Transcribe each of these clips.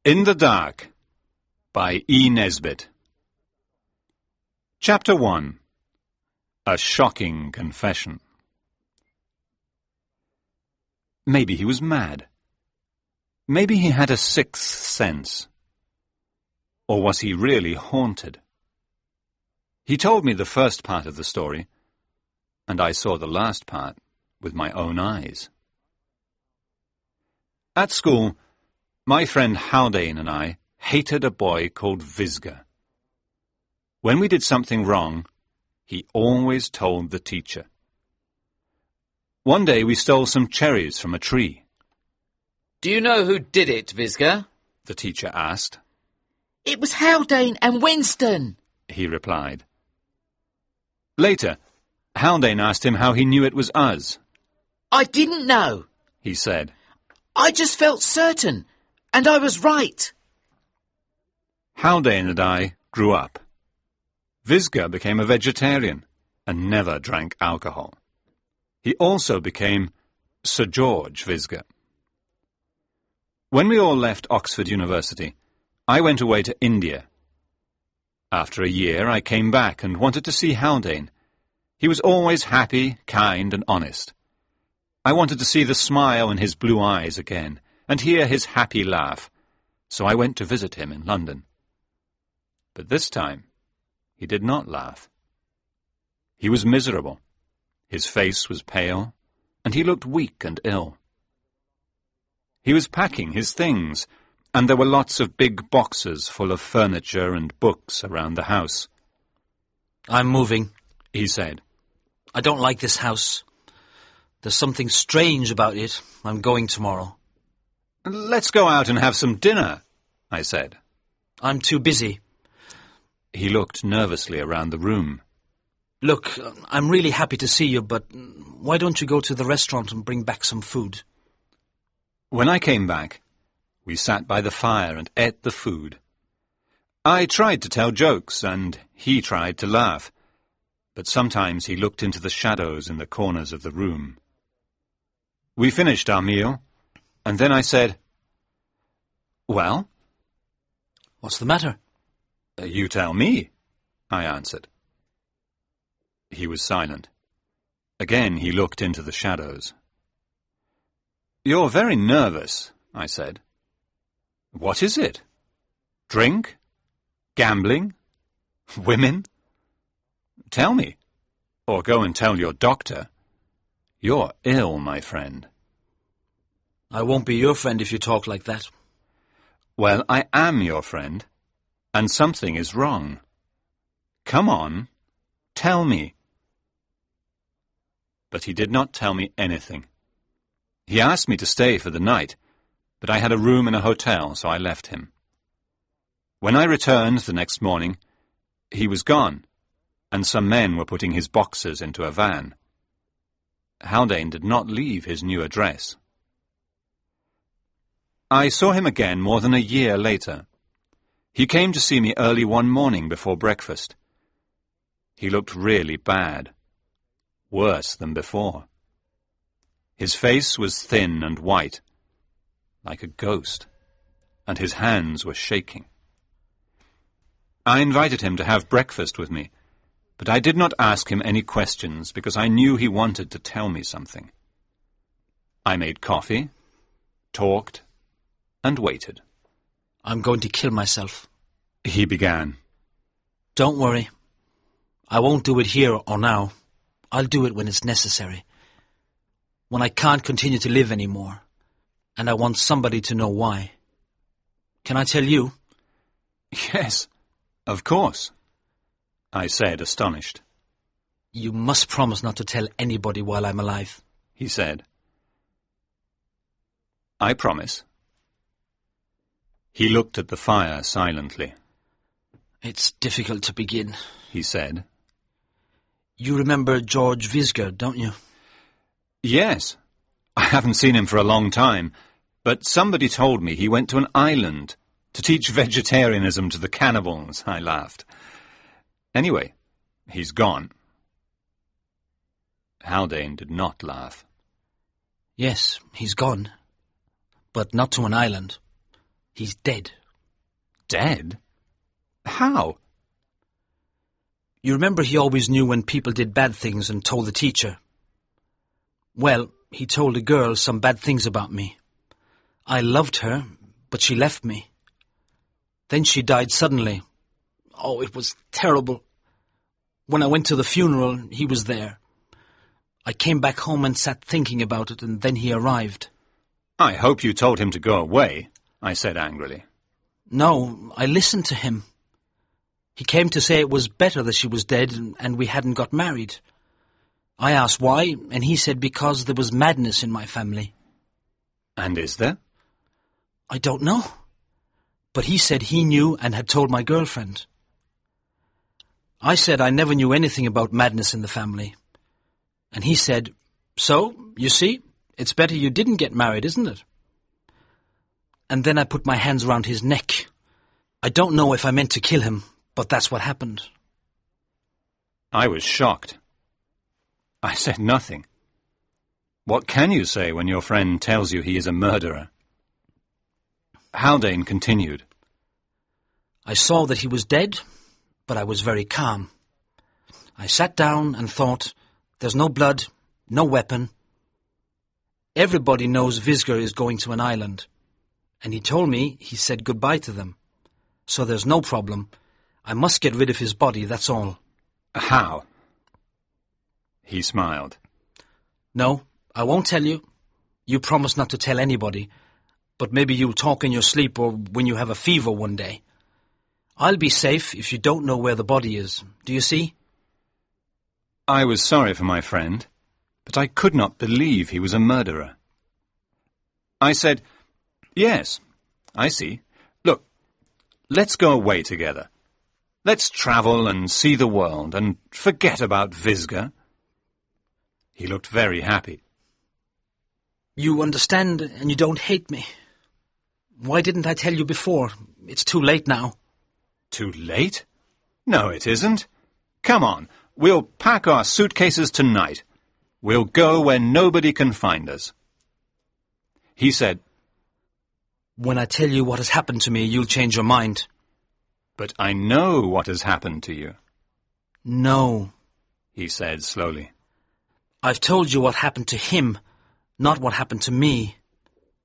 In the Dark by E. Nesbit. Chapter 1. A Shocking Confession. Maybe he was mad. Maybe he had a sixth sense. Or was he really haunted? He told me the first part of the story, and I saw the last part with my own eyes. At school, my friend Haldane and I hated a boy called Visger. When we did something wrong, he always told the teacher. One day we stole some cherries from a tree. "Do you know who did it, Visger?" The teacher asked. "It was Haldane and Winston," he replied. Later, Haldane asked him how he knew it was us. "I didn't know," he said. "I just felt certain, and I was right." Haldane and I grew up. Visger became a vegetarian and never drank alcohol. He also became Sir George Visger. When we all left Oxford University, I went away to India. After a year, I came back and wanted to see Haldane. He was always happy, kind, and honest. I wanted to see the smile in his blue eyes again and hear his happy laugh, so I went to visit him in London. But this time, he did not laugh. He was miserable. His face was pale, and he looked weak and ill. He was packing his things, and there were lots of big boxes full of furniture and books around the house. "I'm moving," he said. "I don't like this house. There's something strange about it. I'm going tomorrow." "Let's go out and have some dinner," I said. "I'm too busy." He looked nervously around the room. "Look, I'm really happy to see you, but why don't you go to the restaurant and bring back some food?" When I came back, we sat by the fire and ate the food. I tried to tell jokes, and he tried to laugh, but sometimes he looked into the shadows in the corners of the room. We finished our meal, and then I said, "Well?" "What's the matter?" "You tell me," I answered. He was silent. Again he looked into the shadows. "You're very nervous," I said. "What is it? Drink? Gambling? Women? Tell me, or go and tell your doctor. You're ill, my friend." "I won't be your friend if you talk like that." "Well, I am your friend, and something is wrong. Come on, tell me." But he did not tell me anything. He asked me to stay for the night, but I had a room in a hotel, so I left him. When I returned the next morning, he was gone, and some men were putting his boxes into a van. Haldane did not leave his new address. I saw him again more than a year later. He came to see me early one morning before breakfast. He looked really bad, worse than before. His face was thin and white, like a ghost, and his hands were shaking. I invited him to have breakfast with me, but I did not ask him any questions because I knew he wanted to tell me something. I made coffee, talked, and waited. "I'm going to kill myself," he began. "Don't worry. I won't do it here or now. I'll do it when it's necessary. When I can't continue to live anymore, and I want somebody to know why. Can I tell you?" "Yes, of course," I said, astonished. "You must promise not to tell anybody while I'm alive," he said. "I promise." He looked at the fire silently. "It's difficult to begin," he said. "You remember George Visger, don't you?" "Yes. I haven't seen him for a long time, but somebody told me he went to an island to teach vegetarianism to the cannibals," I laughed. "Anyway, he's gone." Haldane did not laugh. "Yes, he's gone. But not to an island. He's dead. Dead? How? You remember he always knew when people did bad things and told the teacher? Well, he told a girl some bad things about me. I loved her, but she left me. Then she died suddenly. Oh, it was terrible. When I went to the funeral, he was there. I came back home and sat thinking about it, and then he arrived. I hope you told him to go away, I said angrily. No, I listened to him. He came to say it was better that she was dead and we hadn't got married. I asked why, and he said because there was madness in my family. And is there? I don't know. But he said he knew and had told my girlfriend. I said I never knew anything about madness in the family. And he said, so, you see, it's better you didn't get married, isn't it? And then I put my hands around his neck. I don't know if I meant to kill him, but that's what happened. I was shocked. I said nothing. What can you say when your friend tells you he is a murderer? Haldane continued. I saw that he was dead, but I was very calm. I sat down and thought, there's no blood, no weapon. Everybody knows Visger is going to an island. And he told me he said goodbye to them. So there's no problem. I must get rid of his body, that's all. How? He smiled. No, I won't tell you. You promised not to tell anybody. But maybe you'll talk in your sleep or when you have a fever one day. I'll be safe if you don't know where the body is. Do you see? I was sorry for my friend, but I could not believe he was a murderer. I said, yes, I see. Look, let's go away together. Let's travel and see the world and forget about Visger. He looked very happy. You understand and you don't hate me. Why didn't I tell you before? It's too late now. Too late? No, it isn't. Come on, we'll pack our suitcases tonight. We'll go where nobody can find us. He said, when I tell you what has happened to me, you'll change your mind. But I know what has happened to you. No, he said slowly. I've told you what happened to him, not what happened to me.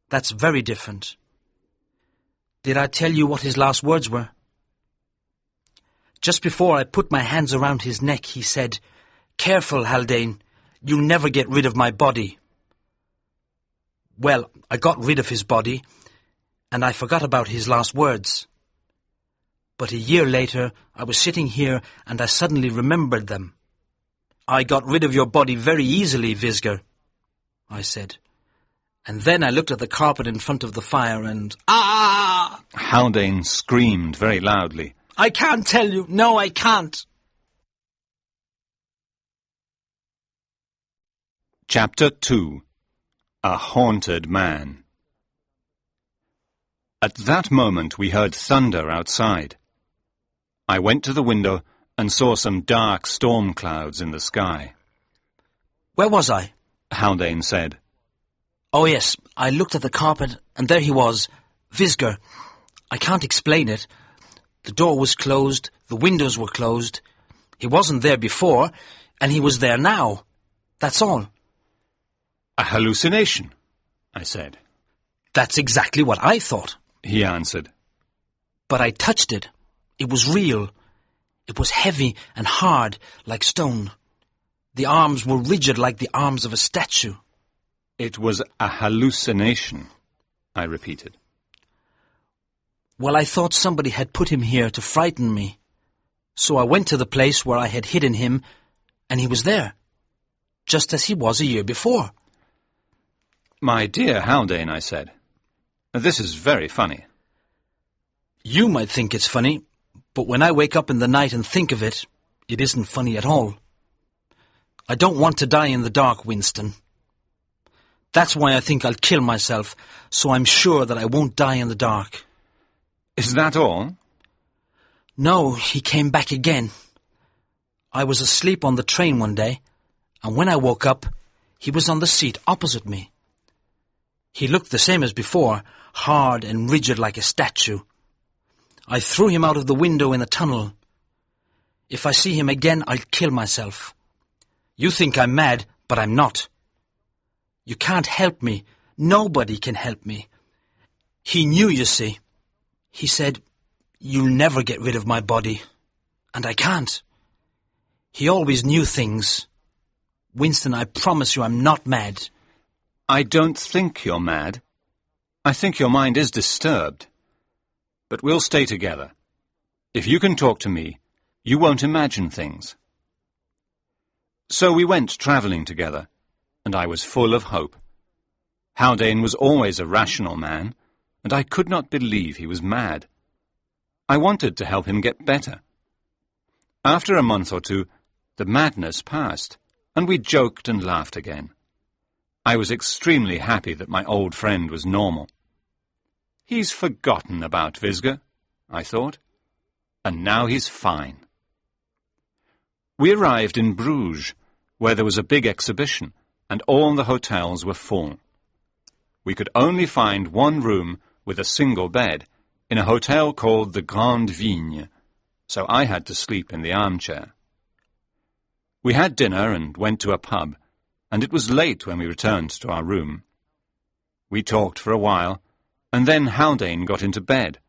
That's very different. Did I tell you what his last words were? Just before I put my hands around his neck, he said, careful, Haldane, you'll never get rid of my body. Well, I got rid of his body, and I forgot about his last words. But a year later, I was sitting here and I suddenly remembered them. I got rid of your body very easily, Visger, I said. And then I looked at the carpet in front of the fire and... Ah! Haldane screamed very loudly. I can't tell you. No, I can't. Chapter 2. A Haunted Man. At that moment we heard thunder outside. I went to the window and saw some dark storm clouds in the sky. Where was I? Haldane said. Oh yes, I looked at the carpet and there he was, Visger. I can't explain it. The door was closed, the windows were closed. He wasn't there before, and he was there now. That's all. A hallucination, I said. That's exactly what I thought, he answered. But I touched it. It was real. It was heavy and hard, like stone. The arms were rigid like the arms of a statue. It was a hallucination, I repeated. Well, I thought somebody had put him here to frighten me. So I went to the place where I had hidden him, and he was there, just as he was a year before. My dear Haldane, I said, this is very funny. You might think it's funny, but when I wake up in the night and think of it, it isn't funny at all. I don't want to die in the dark, Winston. That's why I think I'll kill myself, so I'm sure that I won't die in the dark. Is that all? No, he came back again. I was asleep on the train one day, and when I woke up, he was on the seat opposite me. He looked the same as before, hard and rigid like a statue. I threw him out of the window in the tunnel. If I see him again, I'll kill myself. You think I'm mad, but I'm not. You can't help me. Nobody can help me. He knew, you see. He said, "You'll never get rid of my body." And I can't. He always knew things. Winston, I promise you I'm not mad. I don't think you're mad. I think your mind is disturbed. But we'll stay together. If you can talk to me, you won't imagine things. So we went travelling together, and I was full of hope. Haldane was always a rational man, and I could not believe he was mad. I wanted to help him get better. After a month or two, the madness passed, and we joked and laughed again. I was extremely happy that my old friend was normal. He's forgotten about Visger, I thought, and now he's fine. We arrived in Bruges, where there was a big exhibition, and all the hotels were full. We could only find one room with a single bed in a hotel called the Grande Vigne, so I had to sleep in the armchair. We had dinner and went to a pub, and it was late when we returned to our room. We talked for a while, and then Haldane got into bed.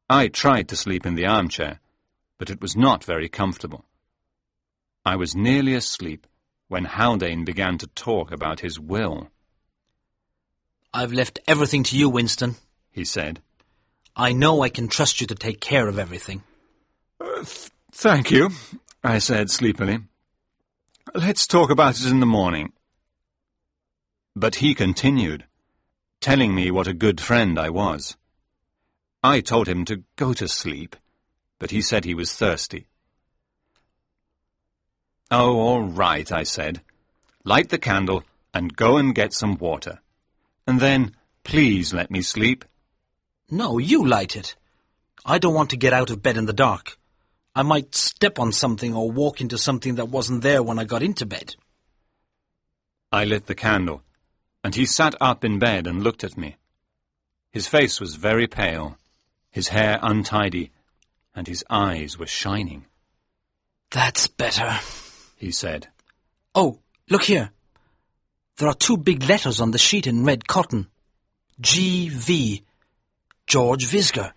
I tried to sleep in the armchair, but it was not very comfortable. I was nearly asleep when Haldane began to talk about his will. "I've left everything to you, Winston," he said. "I know I can trust you to take care of everything." Thank you, I said sleepily. Let's talk about it in the morning. But he continued, telling me what a good friend I was. I told him to go to sleep, but he said he was thirsty. Oh, all right, I said. Light the candle and go and get some water. And then, please let me sleep. No, you light it. I don't want to get out of bed in the dark. I might step on something or walk into something that wasn't there when I got into bed. I lit the candle, and he sat up in bed and looked at me. His face was very pale, his hair untidy, and his eyes were shining. "That's better," he said. "Oh, look here. There are 2 big letters on the sheet in red cotton. G.V. George Visger."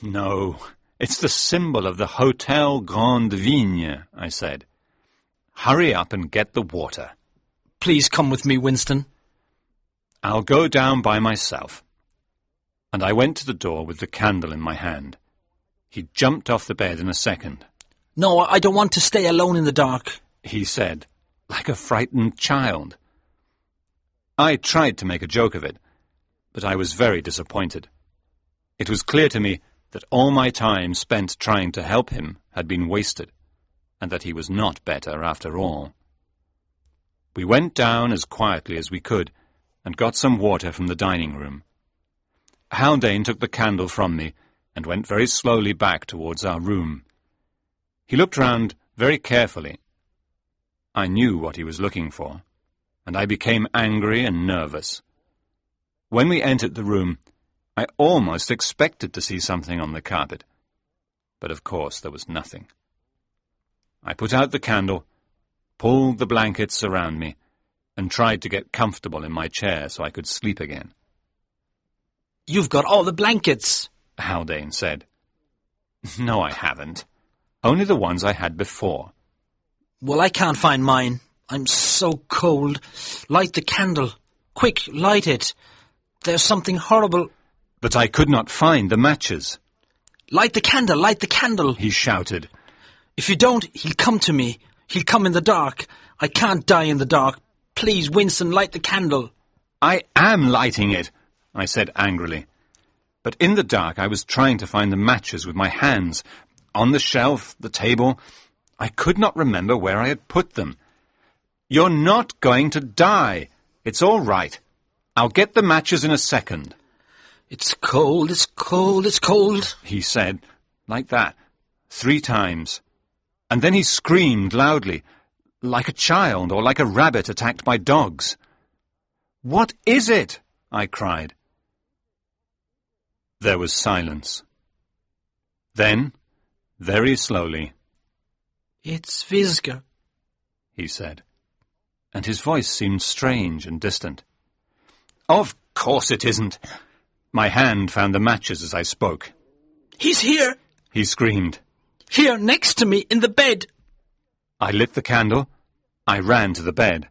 No, it's the symbol of the Hotel Grande Vigne, I said. Hurry up and get the water. "Please come with me, Winston." I'll go down by myself. And I went to the door with the candle in my hand. He jumped off the bed in a second. "No, I don't want to stay alone in the dark," he said, like a frightened child. I tried to make a joke of it, but I was very disappointed. It was clear to me that all my time spent trying to help him had been wasted, and that he was not better after all. We went down as quietly as we could, and got some water from the dining room. Haldane took the candle from me, and went very slowly back towards our room. He looked round very carefully. I knew what he was looking for, and I became angry and nervous. When we entered the room, I almost expected to see something on the carpet, but of course there was nothing. I put out the candle, pulled the blankets around me, and tried to get comfortable in my chair so I could sleep again. "You've got all the blankets," Haldane said. No, I haven't. Only the ones I had before. "Well, I can't find mine. I'm so cold. Light the candle. Quick, light it. There's something horrible." But I could not find the matches. Light the candle, he shouted. "If you don't, he'll come to me. He'll come in the dark. I can't die in the dark. Please, Winston, light the candle." I am lighting it, I said angrily. But in the dark I was trying to find the matches with my hands. On the shelf, the table. I could not remember where I had put them. You're not going to die. It's all right. I'll get the matches in a second. It's cold, it's cold, it's cold, he said, like that, 3 times. And then he screamed loudly, like a child or like a rabbit attacked by dogs. What is it? I cried. There was silence. Then, very slowly, It's Vizga. he said, and his voice seemed strange and distant. Of course it isn't. My hand found the matches as I spoke. He's here! He screamed. Here, next to me, in the bed! I lit the candle. I ran to the bed.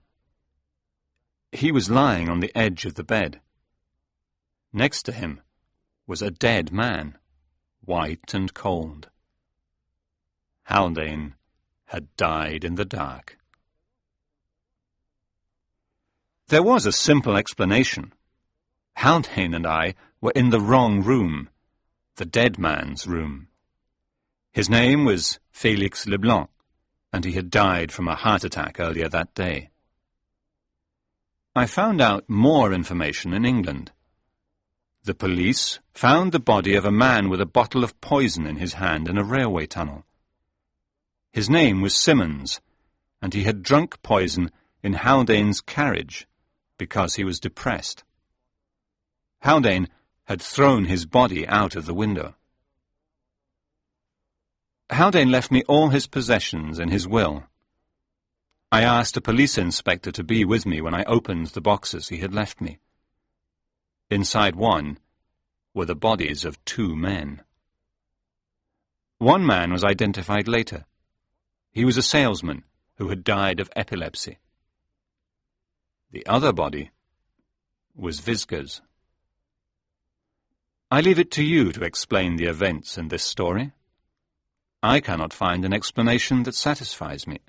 He was lying on the edge of the bed. Next to him was a dead man, white and cold. Haldane had died in the dark. There was a simple explanation. Haldane and I were in the wrong room, the dead man's room. His name was Félix Leblanc, and he had died from a heart attack earlier that day. I found out more information in England. The police found the body of a man with a bottle of poison in his hand in a railway tunnel. His name was Simmons, and he had drunk poison in Haldane's carriage because he was depressed. Haldane had thrown his body out of the window. Haldane left me all his possessions in his will. I asked a police inspector to be with me when I opened the boxes he had left me. Inside one were the bodies of 2 men. One man was identified later. He was a salesman who had died of epilepsy. The other body was Vizga's. I leave it to you to explain the events in this story. I cannot find an explanation that satisfies me.